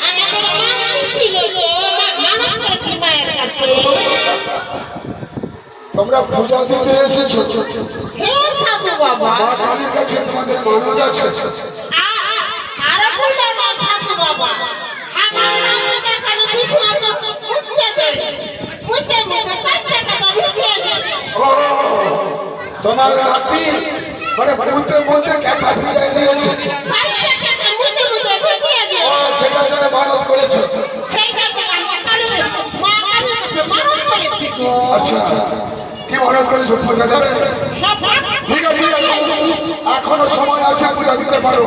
আমাদের ছিল মানত করেছি মায়ের কাছে। তোমরা পূজা দিতে এসেছো? হ্যাঁ সাধু বাবা, মা কালীর কাছে তোমাদের মানত আছে। আর বলবে না সাধু বাবা, আমার নামটা খালি বিছনা তো উঠতে দেয়, উঠতে মুখে কাটতে কাটা ঢুকিয়ে যায়। ও তোমার নাতি মানে মুহূর্তে মুহূর্তে কথা বুঝাই দিয়েছে, কাটতে কাটা মুখে মুখে ঢুকিয়ে যায়। ও সেটার জন্য মানত করেছো? সেইটা তো আমি কালুর মা কালুর কাছে মানত করেছি। আচ্ছা কি মানত করেছো? পূজা দেবে? ঠিক আছে, এখনো সময় আছে, পূজা দিতে পারো।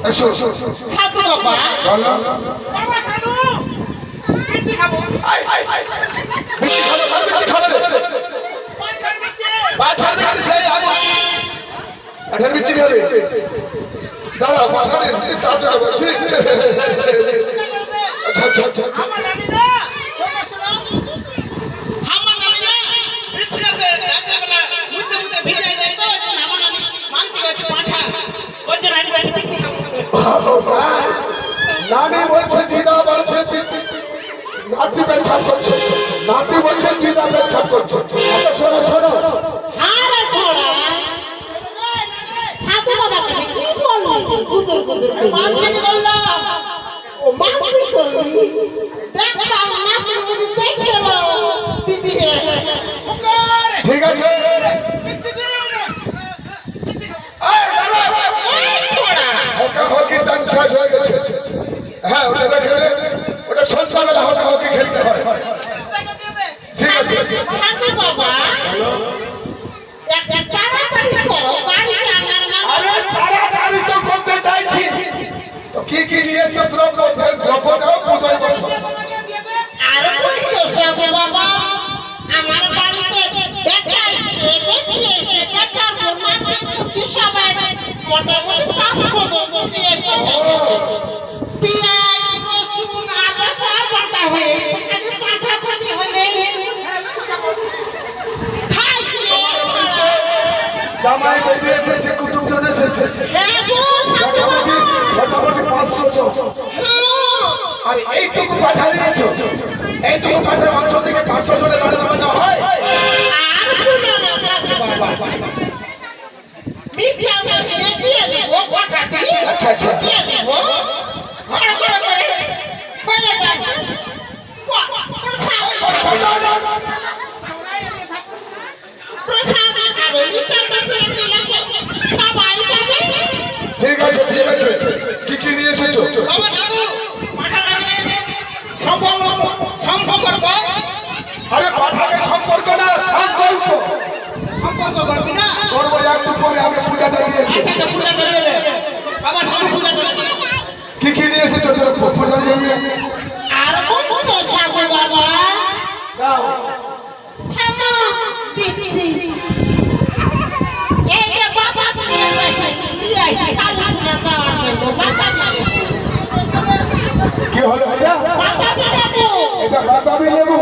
এসো সাধু বাবা, বলো। বাবা সাধু বিচি খাবো। বিচি খাবে? বিচি খাবে? পাঠার বিচি সেই আমি পাঠার বিচি খাবে। দাঁড়া পাঠার বিচি তার জন্য বলছিস? আচ্ছা আচ্ছা আচ্ছা আমার নানি না শোনো শোনো, আমার নানি না বিচি খাতে রাতের বেলা মুতে মুতে ভিজাই দেয়, তো আমার নানি মানতে গেছে পাঠা ওই যে নানি বাড়ি বিচি খাবো। নানি বলছে জিদা বলছে নাতি বেছা করছে, নাতি বলছে জিদা বেছা করছে। আচ্ছা শোনো শোনো, আরে ছোড়া সাধু বাবা কাছে কি বললি? গুদুর গুদুর মানতে বললাম, ও মানতে করলি। দেখ আমার নাতির বুঝি দেখলো দিদি রে। ঠিক আছে। এই ছোড়া হকা হকি টান শেষ হয়ে গেছে। হ্যাঁ ওটা খেলে ওটা সন্ধ্যাবেলা হকা হকি খেলতে হয়। ঠিক আছে সাধু বাবা, একটা তাড়াতাড়ি করো, বাড়িতে আমার আরে তাড়াতাড়ি তো করতে চাইছি। তো কি কি নিয়ে এসছো? দ্রব্যটাও পূজায় বসো। আর বলছো সাধু বাবা, আমার বাড়িতে বেটা এসছে, বেটি এসছে, বেটার বোনাকে কুতি সবাই মোটামুটি 500 জন নিয়েছে। পেঁয়াজ রসুন আদা সব বাটা হয়ে গেছে, খালি পাঠাপাঠি হলে খাইছি। জামাই বেটি এসেছে, কুটুমজন এসেছে, হ্যাঁ গো সাধু বাবা, মোটামুটি 500 জন। আর এইটুকু পাঠা নিয়েছো? এইটুকু পাঠার মাংস থেকে 500 জনের রান্না বান্না হয়? আর বলো না সাধু বাবা, মিথ্যা মেশিনে দিয়ে দেবো পাঠাটি, আচ্ছা আচ্ছা দিয়ে দেবো ঘরে ঘরে করে বলে যাবে। প্রসাদ খাবে, মিথ্যা মেশিনে দিলে সবাই পাবে। ঠিক আছে ঠিক আছে, কি কি নিয়ে এসেছো? বাবা সাধু পাঠা লাগবে, সম্পর্ক সম্পর্ক আরে পাঠাকে সম্পর্ক না, সংকল্প সম্পর্ক করবি না। করবো। একটু পরে আমি পূজাটা দিয়েছি। আচ্ছা পূজা করে দেবে বাবা সাধু, পূজা করে দেবে। কি কি নিয়ে এসেছো পূজা দিয়ে? আর বলছো সাধু বাবা, দাও। থামো দিচ্ছি। এই যে বাবা নিয়ে এসেছি, দিয়ে আসছি কালী পূজা দেওয়ার জন্য বাতাবি। কি হলো এটা? বাতাবি লেবু। এটা বাতাবি লেবু?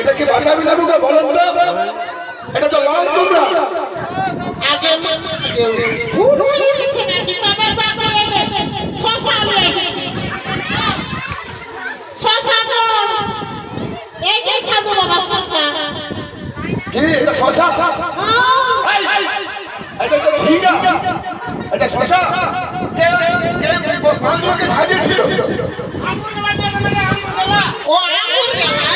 এটা কি বাতাবি লেবু? কে বলেন তো? এটা তো লাল কুমড়া। আগে ভুল হয়ে গেছে নাকি? তবে দাদা শশা নিয়ে এসেছি। শশা তো এই যে সাধু বাবা শশা। কি এটা শশা? হ্যাঁ, এটা তো ঠিক আছে, এটা শশা। কে মালগুলোকে সাজিয়েছিল? ও আঙুর দেনা।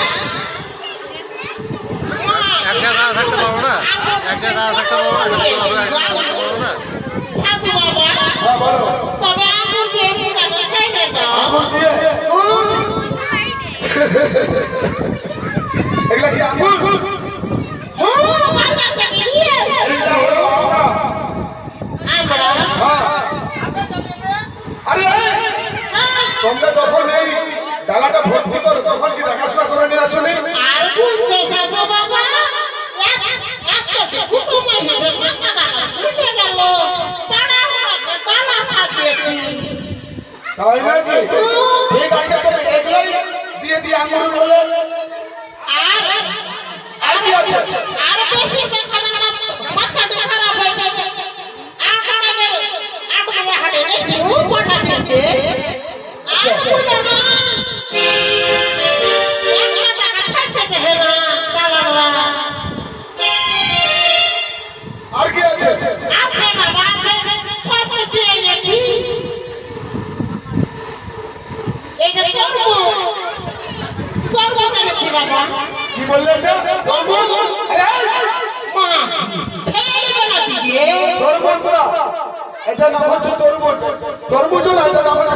এক জায়গায় থাকতে পারবো না, এক জায়গায় থাকতে পারবো না, থাকতে পারবো না। সাধু বাবা, হ্যাঁ বলো। তবে আঙুর দিয়ে পুরা বসাই দাও। আঙুর দিয়ে? এগুলা কি আঙুর? হ্যাঁ, বাজার থেকে নিয়ে এসেছি এটা হলো আমরা। আমরা। হ্যাঁ। আরে তোমরা যখন এই ডালাটা ভর্তি করো তখন কি দেখাশোনা করে নিয়ে আসলে? আর বলছে সাধু বাবা, একটা কুটুম এসেছে, মাথাটা ভুলে গেল, তাড়াহুড়ো করে ডালা সাজিয়েছি। তাই নাকি? ঠিক আছে, তুমি এগুলাই দিয়ে দিয়ে আঙুর হলো। আর আর কি আছে? আর বেশি খাবে না, বাচ্চাটা খারাপ হয়ে যাবে। আট হাড়ে গেছি ও কটা দিতে আর বলো না একটা টাকা ছাড়তে দেবে না দালালরা আর কি আছে আছে বাবা আছে সব কিছু এনেছি এটা তরমুজ এনেছি বাবা কি বললেন না তরমুজ মা ফেলে বেলা দিদি তরমুজ না এটা নাম হচ্ছে তরমুজ তরমুজ না এটা নাম হচ্ছে